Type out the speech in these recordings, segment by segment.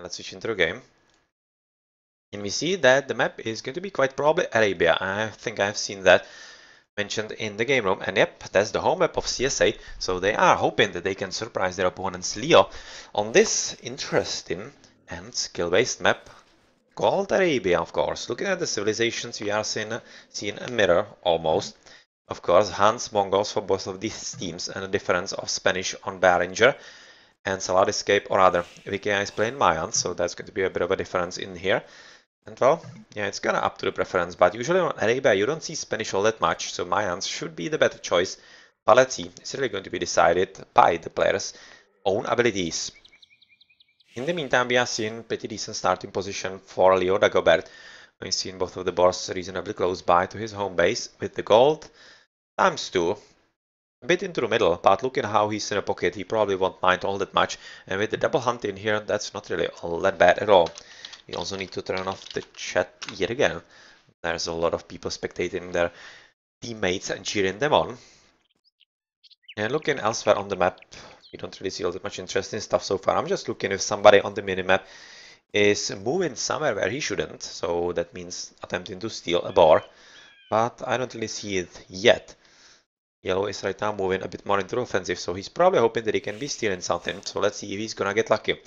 Let's switch into the game. And we see that the map is going to be quite probably Arabia. I think I've seen that mentioned in the game room. And yep, that's the home map of CSA. So they are hoping that they can surprise their opponents LeO on this interesting and skill-based map called Arabia, of course. Looking at the civilizations, we are seeing a mirror almost. Of course, Hans, Mongols for both of these teams, and a difference of Spanish on Behringer and Salad Escape, or rather, VKI is playing Mayan, so that's going to be a bit of a difference in here. And well, yeah, it's kind of up to the preference, but usually on Arabia you don't see Spanish all that much, so Mayans should be the better choice. But let's see, it's really going to be decided by the player's own abilities. In the meantime, we are seeing pretty decent starting position for LeO Dagobert. We've seen both of the boards reasonably close by to his home base with the gold ×2. A bit into the middle, but looking how he's in a pocket, he probably won't mind all that much. And with the double hunt in here, that's not really all that bad at all. We also need to turn off the chat yet again. There's a lot of people spectating their teammates and cheering them on. And looking elsewhere on the map, we don't really see all that much interesting stuff so far. I'm just looking if somebody on the minimap is moving somewhere where he shouldn't. So that means attempting to steal a bar. But I don't really see it yet. Yellow is right now moving a bit more into offensive, so he's probably hoping that he can be stealing something. So let's see if he's gonna get lucky.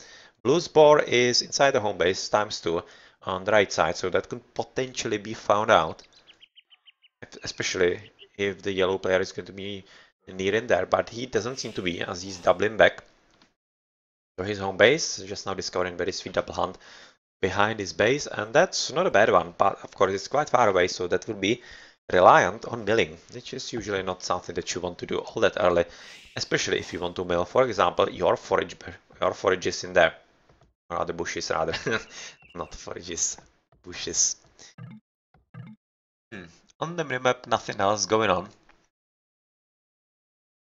Blue's bar is inside the home base, ×2 on the right side, so that could potentially be found out. Especially if the yellow player is going to be near in there, but he doesn't seem to be, as he's doubling back. So his home base, just now discovering very sweet double hunt behind his base, and that's not a bad one, but of course it's quite far away, so that would be reliant on milling, which is usually not something that you want to do all that early, especially if you want to mill, for example, your forages in there, or the bushes rather, not forages, bushes. On the minimap, nothing else going on.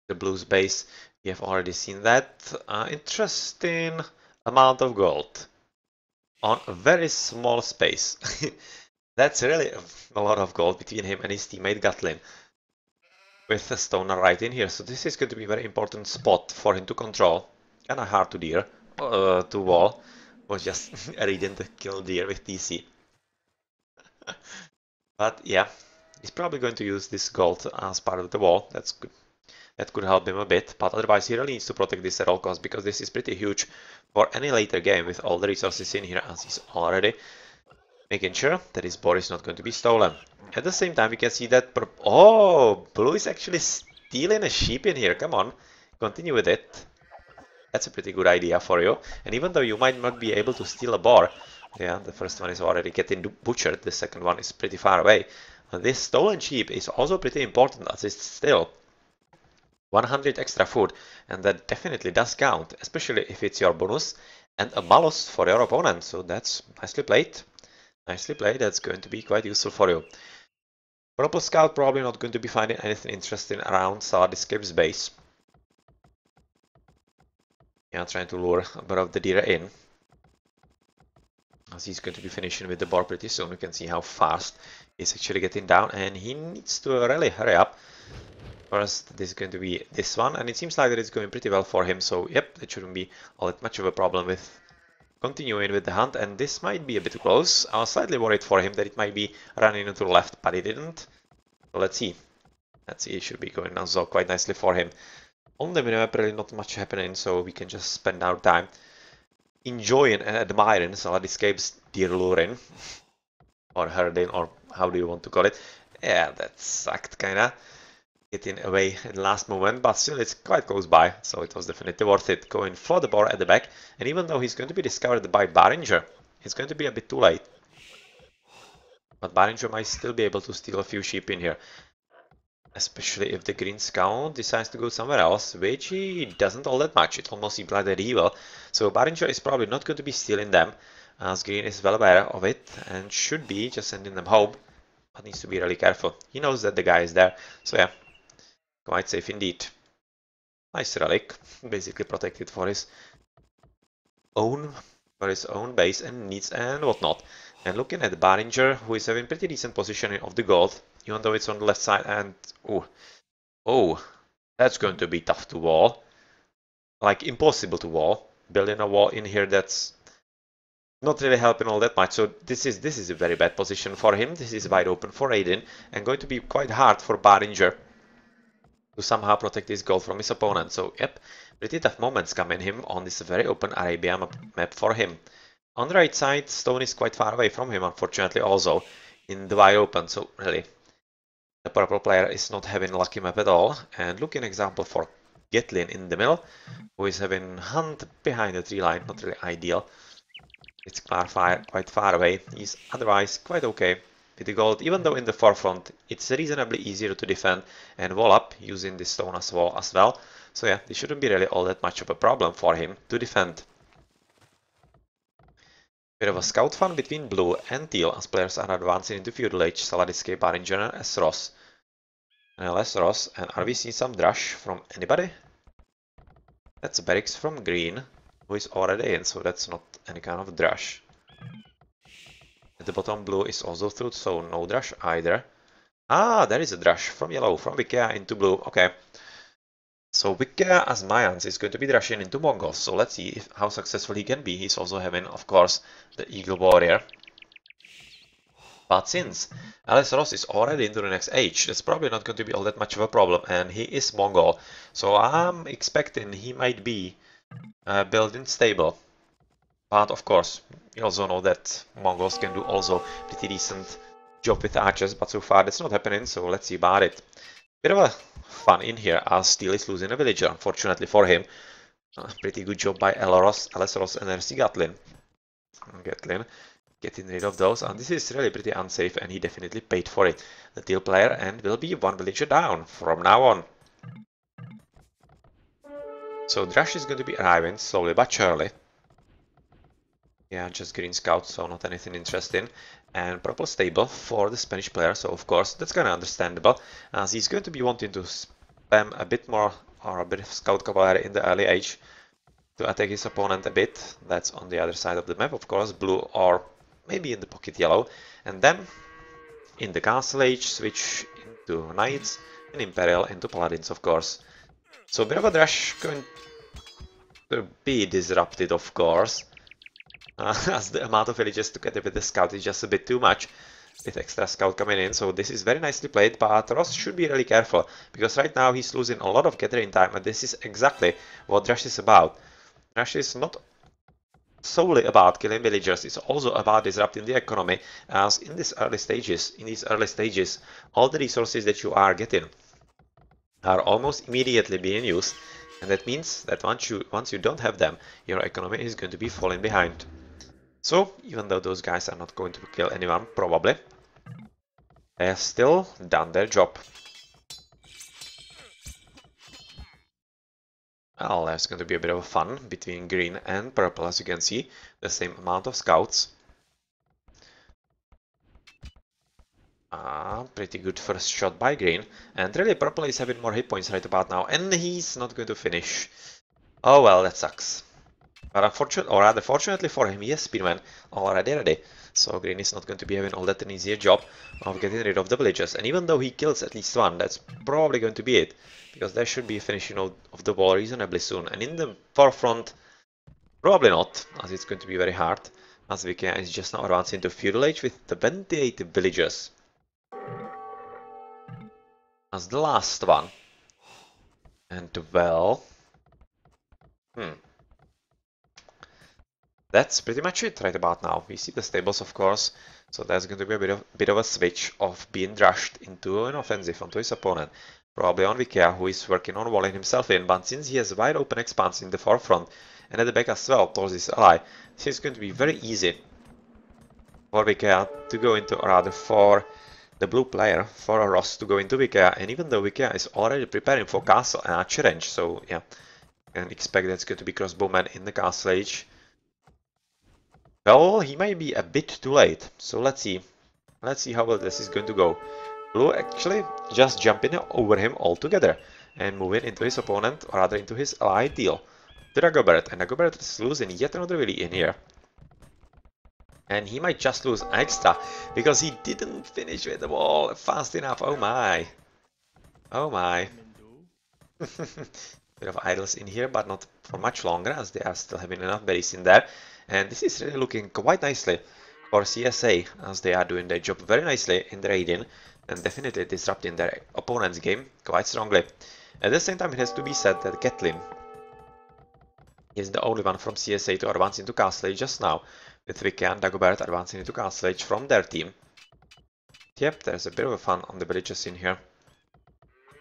The blues base, we have already seen that. Interesting amount of gold on a very small space. That's really a lot of gold between him and his teammate Gatlin. With a stoner right in here, so this is going to be a very important spot for him to control. Kinda hard to deer, to wall. Was just reading the kill deer with TC. But yeah, he's probably going to use this gold as part of the wall. That's good. That could help him a bit, but otherwise he really needs to protect this at all costs, because this is pretty huge for any later game with all the resources in here, as he's already making sure that his board is not going to be stolen. At the same time, we can see that... Oh! Blue is actually stealing a sheep in here. Come on. Continue with it. That's a pretty good idea for you. And even though you might not be able to steal a bar... Yeah, the first one is already getting butchered. The second one is pretty far away. This stolen sheep is also pretty important, as it's still 100 extra food. And that definitely does count, especially if it's your bonus and a malus for your opponent. So that's nicely played. Nicely played, that's going to be quite useful for you. Purple Scout probably not going to be finding anything interesting around Salad Escape's base. Yeah, trying to lure a bit of the deer in. As he's going to be finishing with the bar pretty soon. You can see how fast he's actually getting down, and he needs to really hurry up. First, this is going to be this one, and it seems like that it's going pretty well for him, so yep, that shouldn't be all that much of a problem with continuing with the hunt, and this might be a bit close. I was slightly worried for him that it might be running into the left, but it didn't. So let's see. Let's see, it should be going also quite nicely for him. On the minimap, really not much happening, so we can just spend our time enjoying and admiring Salad Escape's deer luring. Or herding, or how do you want to call it. Yeah, that sucked kinda. Getting away at the last moment, but still it's quite close by, so it was definitely worth it going for the bar at the back. And even though he's going to be discovered by Behringer, it's going to be a bit too late. But Behringer might still be able to steal a few sheep in here. Especially if the green scout decides to go somewhere else, which he doesn't all that much. It almost seems like that he will. So Behringer is probably not going to be stealing them, as green is well aware of it and should be just sending them home. But needs to be really careful. He knows that the guy is there, so yeah. Quite safe indeed. Nice relic, basically protected for his own base and needs and whatnot. And looking at Behringer, who is having pretty decent positioning of the gold, even though it's on the left side, and oh, that's going to be tough to wall. Like impossible to wall. Building a wall in here that's not really helping all that much. So this is a very bad position for him. This is wide open for Aiden and going to be quite hard for Baringer to somehow protect his goal from his opponent. So yep, pretty tough moments coming him on this very open Arabia map for him. On the right side, Stone is quite far away from him, unfortunately, also in the wide open. So really, the purple player is not having a lucky map at all. And look an example for Getlin in the middle, who is having Hunt behind the tree line, not really ideal. It's quite far away. He's otherwise quite okay with the gold, even though in the forefront it's reasonably easier to defend and wall up using the stone as wall as well. So yeah, this shouldn't be really all that much of a problem for him to defend. Bit of a scout fun between blue and teal as players are advancing into feudal age. Saladiske, Baringer, S. Ross. LS Ross, and are we seeing some Drush from anybody? That's Barracks from green, who is already in, so that's not any kind of Drush. At the bottom blue is also through, so no Drush either. Ah, there is a Drush from yellow, from Vikea into blue, okay. So Vikea as Mayans is going to be Drushing into Mongols, so let's see how successful he can be. He's also having, of course, the Eagle Warrior. But since LS Ross is already into the next age, that's probably not going to be all that much of a problem, and he is Mongol. So I'm expecting he might be building stable. But of course, you also know that Mongols can do also pretty decent job with archers, but so far that's not happening, so let's see about it. Bit of a fun in here as Steel is losing a villager, unfortunately for him. Pretty good job by LS Ross and RC Gatlin. Getting rid of those, and this is really pretty unsafe, and he definitely paid for it. The teal player and will be one villager down from now on. So Drush is going to be arriving slowly but surely. Yeah, just green scout, so not anything interesting. And purple stable for the Spanish player, so of course that's kind of understandable, as he's going to be wanting to spam a bit more or a bit of scout cavalry in the early age to attack his opponent a bit. That's on the other side of the map, of course, blue or maybe in the pocket yellow. And then in the castle age, switch into knights and imperial into paladins, of course. So a bit of a Drush going to be disrupted, of course. As the amount of villages together with the scout is just a bit too much, with extra scout coming in. So this is very nicely played, but Ross should be really careful, because right now he's losing a lot of gathering time, and this is exactly what Drush is about. Drush is not solely about killing villagers, it's also about disrupting the economy, as in these early stages, all the resources that you are getting are almost immediately being used, and that means that once you don't have them, your economy is going to be falling behind. So, even though those guys are not going to kill anyone, probably, they have still done their job. Well, there's going to be a bit of fun between green and purple, as you can see, the same amount of scouts. Pretty good first shot by green, and really purple is having more hit points right about now, and he's not going to finish. Oh well, that sucks. But unfortunately, or rather fortunately for him, he has Speedman already ready. So green is not going to be having all that an easier job of getting rid of the villagers. And even though he kills at least one, that's probably going to be it. Because there should be a finishing of the wall reasonably soon. And in the forefront, probably not, as it's going to be very hard. As Vikea is just now advancing to feudal age with 28 villagers. As the last one. And well... That's pretty much it right about now. We see the stables, of course, so there's going to be a bit of a switch of being drushed into an offensive onto his opponent. Probably on Vikea, who is working on walling himself in, but since he has wide open expanse in the forefront and at the back as well towards his ally, this is going to be very easy for Vikea to go into, or rather for the blue player, for a Ross to go into Vikea, and even though Vikea is already preparing for castle and archer range, so yeah, you can expect that's going to be crossbowman in the castle age. Well, he might be a bit too late, so let's see. Let's see how well this is going to go. Blue actually just jumping over him altogether and moving into his opponent, or rather into his ally Teal, to Dagobert, and Dagobert is losing yet another Willy in here. And he might just lose extra, because he didn't finish with the wall fast enough. Oh my. Oh my. Bit of idols in here, but not for much longer, as they are still having enough berries in there. And this is really looking quite nicely for CSA, as they are doing their job very nicely in the raiding and definitely disrupting their opponent's game quite strongly. At the same time, it has to be said that Caitlyn is the only one from CSA to advance into Castle Age just now, with Vicky and Dagobert advancing into Castle Age from their team. Yep, there's a bit of fun on the villages in here.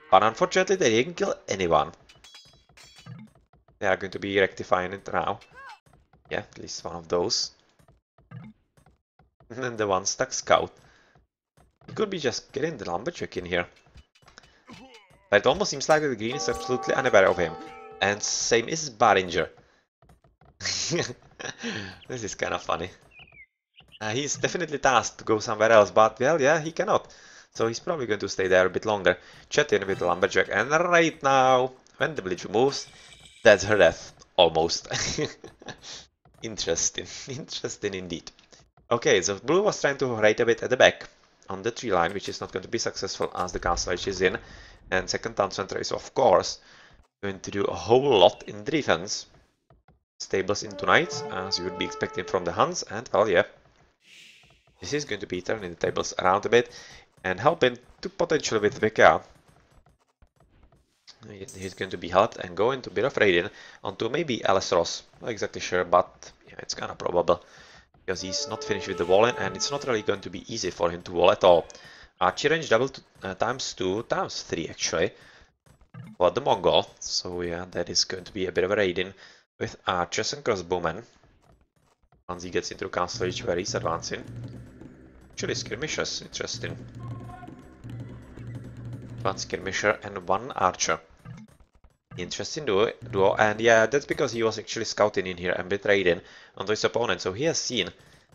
But unfortunately, they didn't kill anyone. They are going to be rectifying it now. Yeah, at least one of those. And then the one stuck scout. He could be just getting the lumberjack in here. But it almost seems like the green is absolutely unaware of him. And same is Barringer. This is kind of funny. He's definitely tasked to go somewhere else, but well, yeah, he cannot. So he's probably going to stay there a bit longer. Chat in with the lumberjack, and right now, when the village moves, that's her death. Almost. Interesting. Interesting indeed. Okay, so blue was trying to raid a bit at the back on the tree line, which is not going to be successful as the castle edge is in. And second town center is, of course, going to do a whole lot in the defense. Stables into knights, as you would be expecting from the Huns, and well, yeah. This is going to be turning the tables around a bit and helping to potentially with Vika. He's going to be helped and go into a bit of raiding onto maybe Alice Ross. Not exactly sure, but yeah, it's kind of probable. Because he's not finished with the walling and it's not really going to be easy for him to wall at all. Archer range double times 2, times 3 actually. For the Mongol. So yeah, that is going to be a bit of a raiding with archers and crossbowmen. Once he gets into castle age where he's advancing. Actually skirmishers, interesting. One skirmisher and one archer. Interesting duo, and yeah, that's because he was actually scouting in here and bit raiding onto his opponent, so he has seen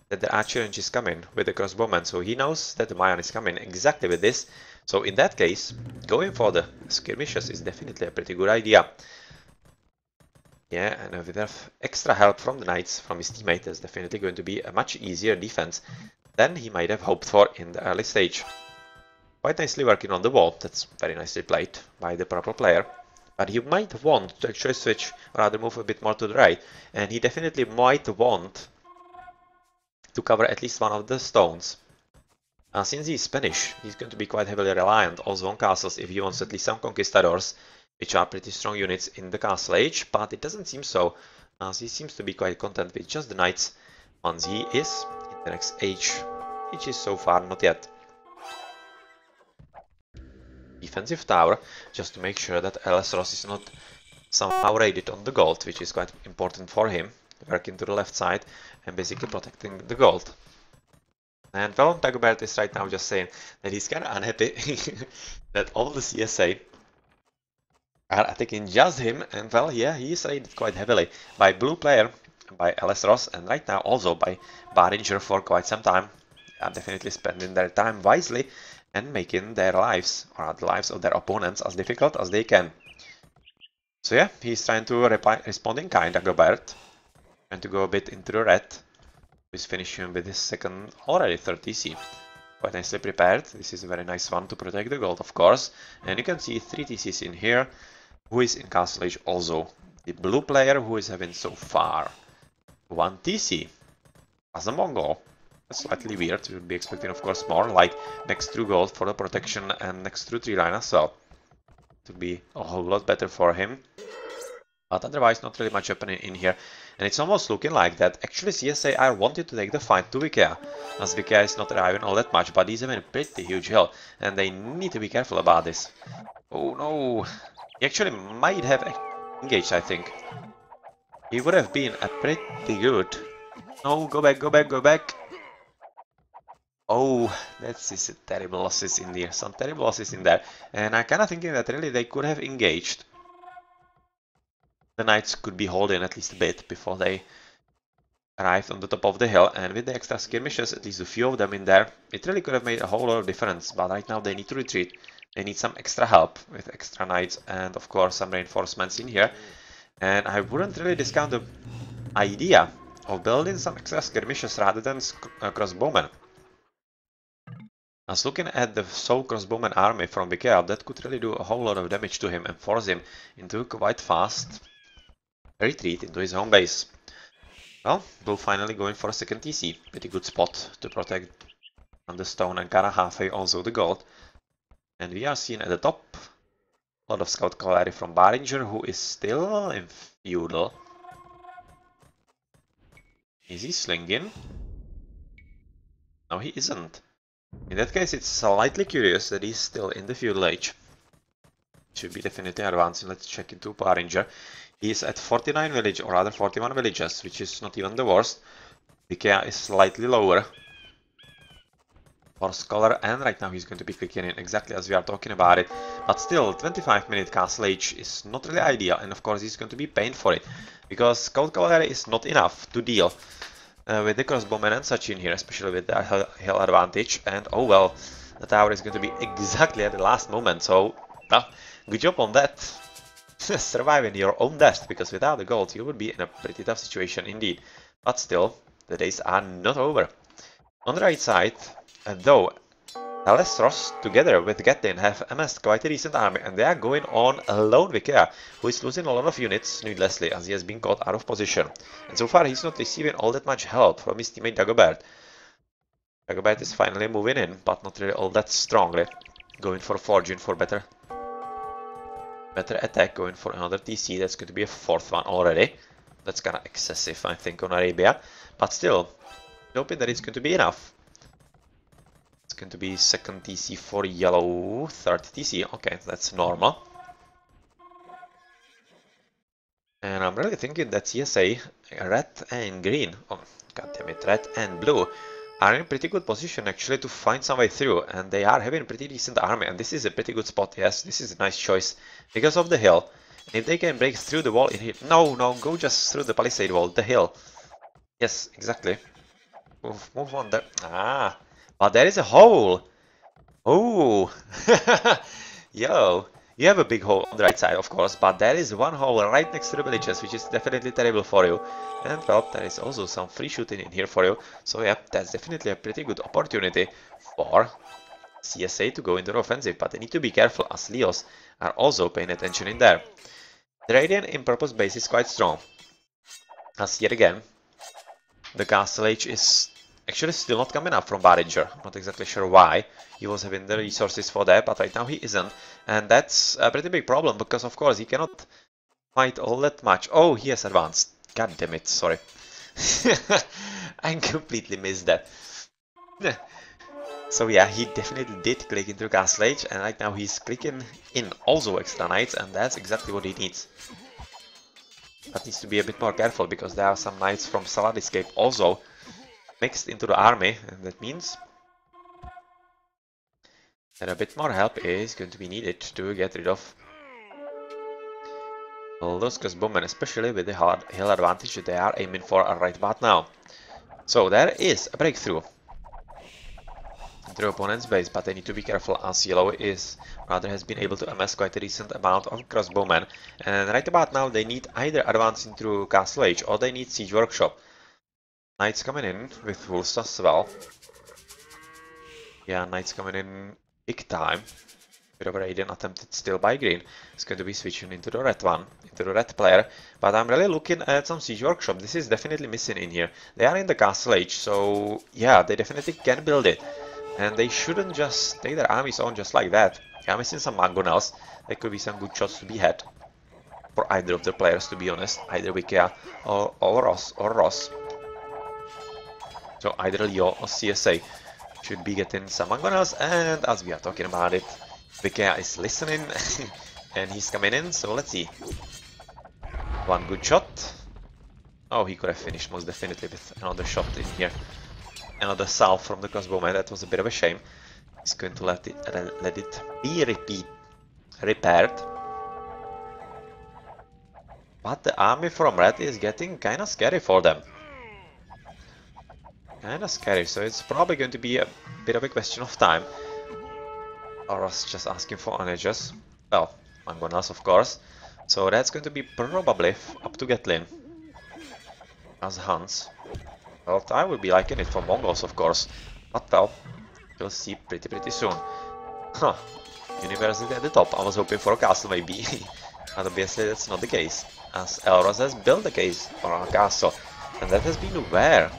that the archer range is coming with the crossbowman, so he knows that the Mayan is coming exactly with this. So in that case, going for the skirmishers is definitely a pretty good idea. Yeah, and with extra help from the knights, from his teammate, that's definitely going to be a much easier defense than he might have hoped for in the early stage. Quite nicely working on the wall, that's very nicely played by the purple player. But he might want to actually switch, or rather move a bit more to the right, and he definitely might want to cover at least one of the stones. Since he's Spanish, he's going to be quite heavily reliant also on castles if he wants at least some conquistadors, which are pretty strong units in the castle age, but it doesn't seem so, as he seems to be quite content with just the knights once he is in the next age, which is so far not yet. Defensive tower, just to make sure that LS Ross is not somehow raided on the gold, which is quite important for him, working to the left side and basically protecting the gold. And well, Dagobert is right now just saying that he's kind of unhappy that all the CSA are attacking just him, and well, yeah, he is raided quite heavily by blue player, by LS Ross, and right now also by Barringer for quite some time. They are definitely spending their time wisely and making their lives, or the lives of their opponents, as difficult as they can. So yeah, he's trying to respond in kind, Dagobert, and to go a bit into the red. He's finishing with his second, already third TC. Quite nicely prepared. This is a very nice one to protect the gold, of course. And you can see 3 TCs in here, who is in Castle Age also. The blue player who is having so far 1 TC as a Mongol. That's slightly weird. You would be expecting, of course, more, like next through gold for the protection and next through tree line as well. It would be a whole lot better for him. But otherwise, not really much happening in here. And it's almost looking like that actually CSA are wanting to take the fight to Vikea, as Vikea is not arriving all that much, but he's having a pretty huge hill, and they need to be careful about this. Oh no! He actually might have engaged, I think. He would have been a pretty good. No, go back, go back, go back! Oh, that's terrible losses in there, some terrible losses in there. And I'm kinda thinking that really they could have engaged. The knights could be holding at least a bit before they arrived on the top of the hill, and with the extra skirmishes, at least a few of them in there, it really could have made a whole lot of difference, but right now they need to retreat. They need some extra help with extra knights and of course some reinforcements in here. And I wouldn't really discount the idea of building some extra skirmishes rather than crossbowmen. As looking at the sole crossbowman army from Vikea, that could really do a whole lot of damage to him and force him into a quite fast retreat into his home base. Well, we'll finally go in for a second TC. Pretty good spot to protect on the stone and kinda halfway also the gold. And we are seen at the top. A lot of scout cavalry from Baringer, who is still in feudal. Is he slinging? No, he isn't. In that case, it's slightly curious that he's still in the feudal age. Should be definitely advancing. Let's check into Baringer. He's at 49 village, or rather 41 villages, which is not even the worst. Ikea is slightly lower for Scholar, and right now he's going to be clicking in exactly as we are talking about it. But still, 25-minute castle age is not really ideal, and of course he's going to be paying for it, because Scout Cavalry is not enough to deal with the crossbowmen and such in here, especially with the hill advantage. And oh well, the tower is going to be exactly at the last moment, so good job on that. Surviving your own death, because without the gold you would be in a pretty tough situation indeed. But still, the days are not over. On the right side, though, Alestros together with Gatlin have amassed quite a decent army, and they are going on alone with Kea, who is losing a lot of units needlessly as he has been caught out of position. And so far he's not receiving all that much help from his teammate Dagobert. Dagobert is finally moving in, but not really all that strongly. Going for forging for better attack, going for another TC. That's going to be a fourth one already. That's kind of excessive, I think, on Arabia. But still, hoping that it's going to be enough. It's going to be second TC for yellow, third TC. Okay, that's normal. And I'm really thinking that CSA, red and green, oh god damn it, red and blue, are in a pretty good position actually to find some way through, and they are having a pretty decent army, and this is a pretty good spot. Yes, this is a nice choice because of the hill. And if they can break through the wall in here, no, go just through the palisade wall, the hill. Yes, exactly. Move on there. Ah, but there is a hole. Oh, yo, you have a big hole on the right side, of course, but there is one hole right next to the villages, which is definitely terrible for you. And well, there is also some free shooting in here for you. So yeah, that's definitely a pretty good opportunity for CSA to go into the offensive, but they need to be careful as LeOs are also paying attention in there. The Radiant in purpose base is quite strong, as yet again, the castle age is actually still not coming up from Baringer. Not exactly sure why. He was having the resources for that, but right now he isn't. And that's a pretty big problem, because of course he cannot fight all that much. Oh, he has advanced. God damn it, sorry. I completely missed that. So yeah, he definitely did click into Castle Age, and right now he's clicking in also extra knights, and that's exactly what he needs. But needs to be a bit more careful, because there are some knights from Salad Escape also mixed into the army, and that means that a bit more help is going to be needed to get rid of all those crossbowmen, especially with the hill advantage that they are aiming for right about now. So there is a breakthrough into the opponent's base, but they need to be careful as yellow has been able to amass quite a decent amount of crossbowmen, and right about now they need either advancing through Castle Age or they need Siege Workshop. Knights coming in with wolves as well. Yeah, knights coming in big time. Bit of a Radiant attempted still by green. It's going to be switching into the red one, into the red player. But I'm really looking at some Siege Workshop. This is definitely missing in here. They are in the Castle Age, so yeah, they definitely can build it. And they shouldn't just take their armies on just like that. I'm missing some Mangonels. There could be some good shots to be had for either of the players, to be honest. Either Wikea or Ross. So either LeO or CSA should be getting some Mangonels, and as we are talking about it, Wikea is listening and he's coming in, so let's see. One good shot. Oh, he could have finished most definitely with another shot in here. Another salve from the crossbowman. That was a bit of a shame. He's going to let it be repaired. But the army from red is getting kinda scary for them. Kinda scary, so it's probably going to be a bit of a question of time. Or us just asking for onages. Well, Mangonas of course. So that's going to be probably up to Gatlin as Hans. Well, I would be liking it for Mongols of course. But well, we'll see pretty soon. Huh. University at the top. I was hoping for a castle maybe. But obviously that's not the case, as Elros has built a case or a castle. And that has been where?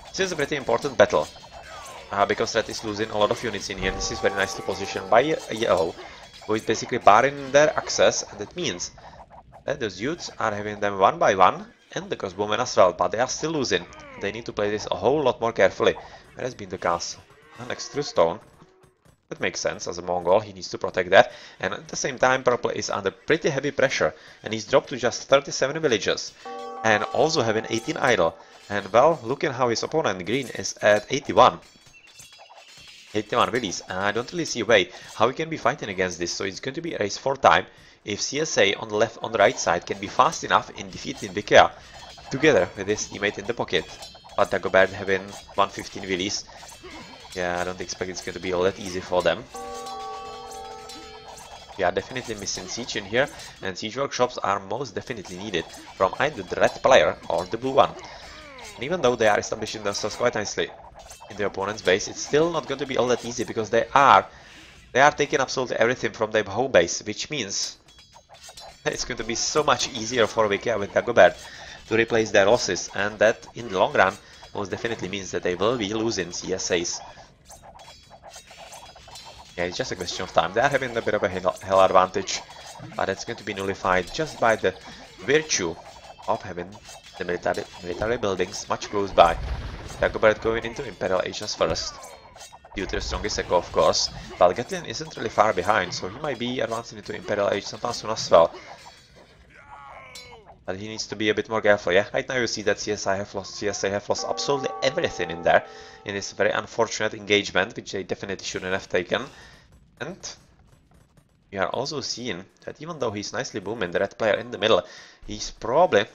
This is a pretty important battle. Because Red is losing a lot of units in here. This is very nicely positioned by LeO, who is basically barring their access, and that means that those youths are having them one by one, and the crossbowmen as well, but they are still losing. They need to play this a whole lot more carefully. Where has been the castle? Next to stone. That makes sense. As a Mongol, he needs to protect that, and at the same time Purple is under pretty heavy pressure, and he's dropped to just 37 villages, and also having 18 idle. And well, looking how his opponent Green is at 81 villages, and I don't really see a way how he can be fighting against this, so it's going to be a race for time. If CSA on the right side can be fast enough in defeating Vikea together with his teammate in the pocket. But Dagobert having 115 villies, yeah, I don't expect it's going to be all that easy for them. We are definitely missing siege in here, and siege workshops are most definitely needed from either the red player or the blue one. And even though they are establishing themselves quite nicely in their opponent's base, it's still not going to be all that easy, because they are taking absolutely everything from their home base, which means it's going to be so much easier for Vikea with Dagobert to replace their losses, and that in the long run most definitely means that they will be losing CSAs. Yeah, it's just a question of time. They are having a bit of a hell advantage, but it's going to be nullified just by the virtue of having the military buildings much close by. Dagobert going into Imperial Ages first, due to the strongest echo, of course, but Gatlin isn't really far behind, so he might be advancing into Imperial Age sometime soon as well. But he needs to be a bit more careful. Yeah, right now you see that CSA have lost absolutely everything in there, in this very unfortunate engagement, which they definitely shouldn't have taken. And we are also seeing that even though he's nicely booming the red player in the middle, he's probably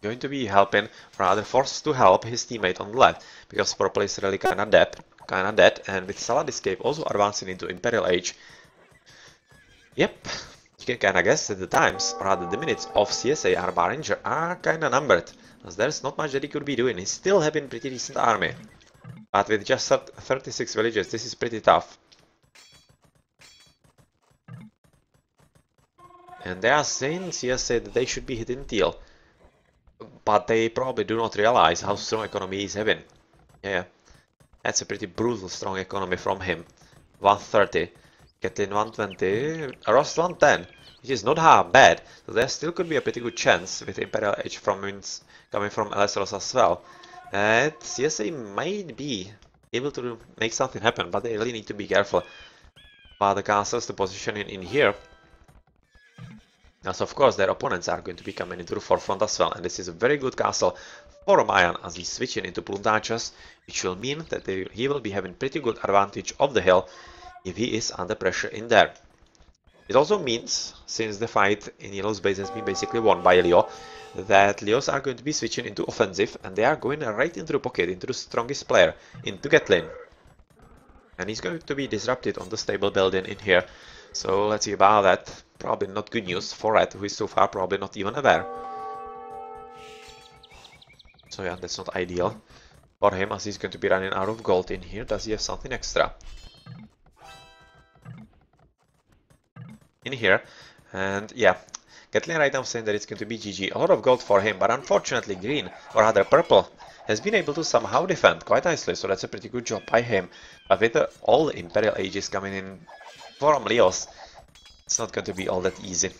going to be helping, rather forced to help his teammate on the left, because Purple is really kinda dead, and with Salad Escape also advancing into Imperial Age. Yep, you can kinda guess that the times, or rather the minutes of CSA Armbar Ranger are kinda numbered, as there's not much that he could be doing. He's still having pretty decent army, but with just 36 villages, this is pretty tough. And they are saying, CSA, that they should be hitting Teal, but they probably do not realize how strong economy he's having. Yeah, that's a pretty brutal strong economy from him. 130, Gatlin 120, Rost 110, which is not half bad, so there still could be a pretty good chance with Imperial Age coming from Elesros as well. CSA might be able to make something happen, but they really need to be careful about the castles, the positioning in here, as of course their opponents are going to be coming into the forefront as well, and this is a very good castle for Mayan as he's switching into Pluntaches, which will mean that he will be having pretty good advantage of the hill if he is under pressure in there. It also means, since the fight in Yellow's base has been basically won by LeO, that LeOs are going to be switching into offensive, and they are going right into the pocket, into the strongest player, into Gatlin. And he's going to be disrupted on the stable building in here, so let's see about that. Probably not good news for Red, who is so far probably not even aware. So yeah, that's not ideal for him, as he's going to be running out of gold in here. Does he have something extra in here? And yeah, Gatlin right now saying that it's going to be GG. A lot of gold for him, but unfortunately Green, or rather Purple, has been able to somehow defend quite nicely, so that's a pretty good job by him. But with all the Imperial Ages coming in from LeOs, it's not going to be all that easy.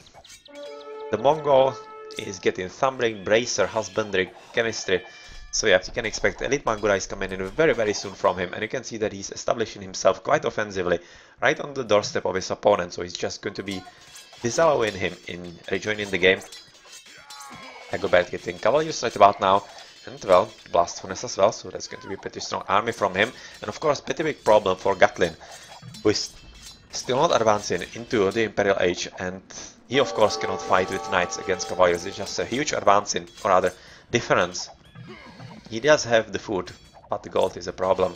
The Mongol is getting Thumbring, Bracer, Husbandry, Chemistry. So yeah, you can expect Elite Mangurais coming in very soon from him, and you can see that he's establishing himself quite offensively right on the doorstep of his opponent, so he's just going to be disallowing him in rejoining the game. Dagobert getting Cavaliers right about now, and well, Blast Furnace as well, so that's going to be a pretty strong army from him. And of course, pretty big problem for Gatlin, who is still not advancing into the Imperial Age, and he of course cannot fight with Knights against Cavaliers. It's just a huge advancing, or rather difference. He does have the food, but the gold is a problem.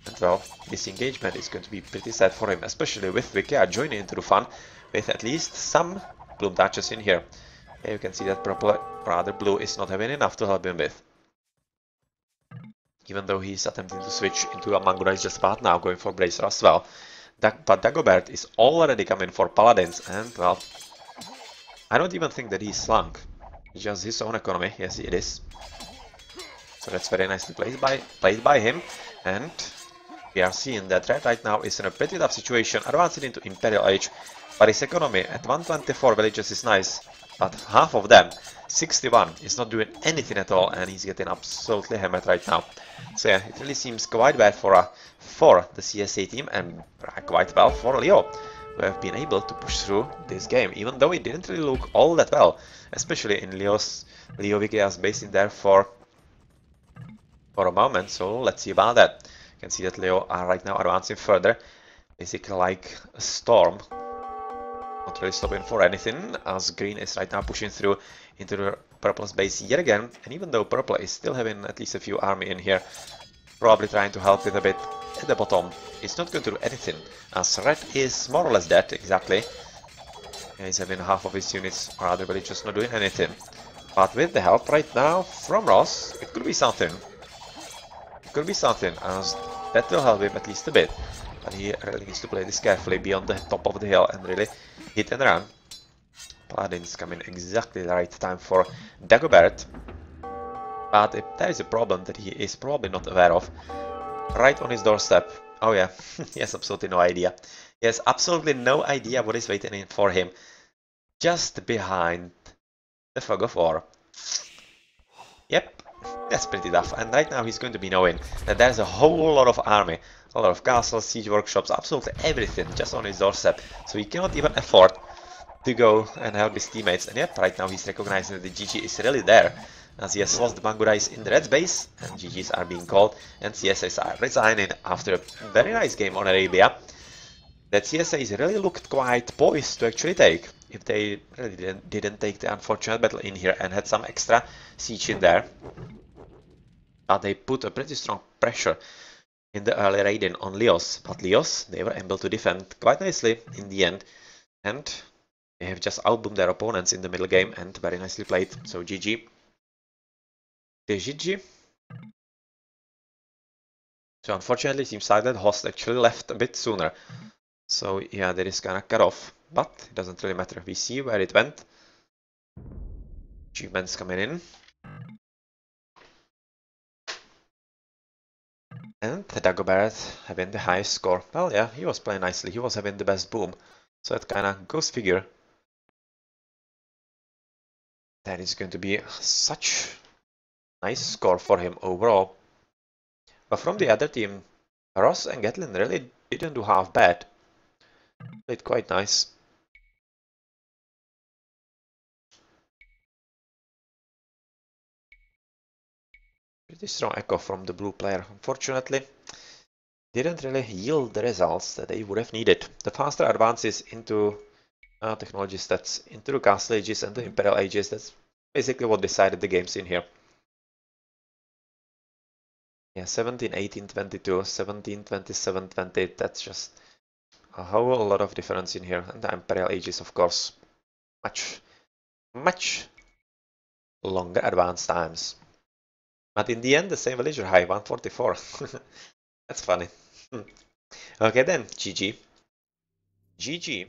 And well, this engagement is going to be pretty sad for him, especially with Vikea joining into the fun with at least some Bloom Touches in here. Here you can see that purple, or rather blue, is not having enough to help him with. Even though he's attempting to switch into a Mangurais just about now, going for Bracer as well. But Dagobert is already coming for Paladins, and well, I don't even think that he's slunk. Just his own economy. Yes, it is. So that's very nicely played by him. And we are seeing that Red right now is in a pretty tough situation, advancing into Imperial Age. But his economy at 124 villages is nice. But half of them, 61, is not doing anything at all, and he's getting absolutely hammered right now. So yeah, it really seems quite bad for the CSA team, and quite well for LeO, who have been able to push through this game, even though it didn't really look all that well, especially in LeO Wikia's base in there for a moment. So let's see about that. You can see that LeO are right now advancing further, basically like a storm. Not really stopping for anything, as green is right now pushing through into the purple's base yet again. And even though purple is still having at least a few army in here, probably trying to help with a bit at the bottom, it's not going to do anything, as red is more or less dead, exactly. Yeah, he's having half of his units, or other villages not doing anything. But with the help right now from Ross, it could be something. It could be something, as that will help him at least a bit. But he really needs to play this carefully beyond the top of the hill and really hit and run. Paladin's coming exactly the right time for Dagobert. But there is a problem that he is probably not aware of. Right on his doorstep. Oh yeah, he has absolutely no idea. He has absolutely no idea what is waiting for him. Just behind the fog of war. Yep, that's pretty tough. And right now he's going to be knowing that there's a whole lot of army. A lot of castles, siege workshops, absolutely everything just on his doorstep. So he cannot even afford to go and help his teammates. And yep, right now he's recognizing that the GG is really there, as he has lost the Bangurais in the red base, and GGs are being called, and CSAs are resigning after a very nice game on Arabia. That CSAs really looked quite poised to actually take, if they really didn't take the unfortunate battle in here and had some extra siege in there. But they put a pretty strong pressure in the early raiding on LeOs, but LeOs, they were able to defend quite nicely in the end, and they have just outboomed their opponents in the middle game, and very nicely played. So GG. The GG. So unfortunately, it seems like that host actually left a bit sooner. So yeah, that is kinda cut off, but it doesn't really matter. We see where it went. Achievements coming in. And Dagobert having the highest score. Well, yeah, he was playing nicely. He was having the best boom. So that kinda goes figure. That is going to be such nice score for him overall. But from the other team, Ross and Gatlin really didn't do half bad. Played quite nice. Pretty strong echo from the blue player. Unfortunately, didn't really yield the results that they would have needed. The faster advances into technology stats, into the castle ages and the imperial ages, that's basically what decided the games in here. Yeah, 17, 18, 22, 17, 27, 20, that's just a whole lot of difference in here. And the imperial ages, of course, much longer advance times. But in the end, the same villager high, 144. That's funny. Okay then, GG. GG.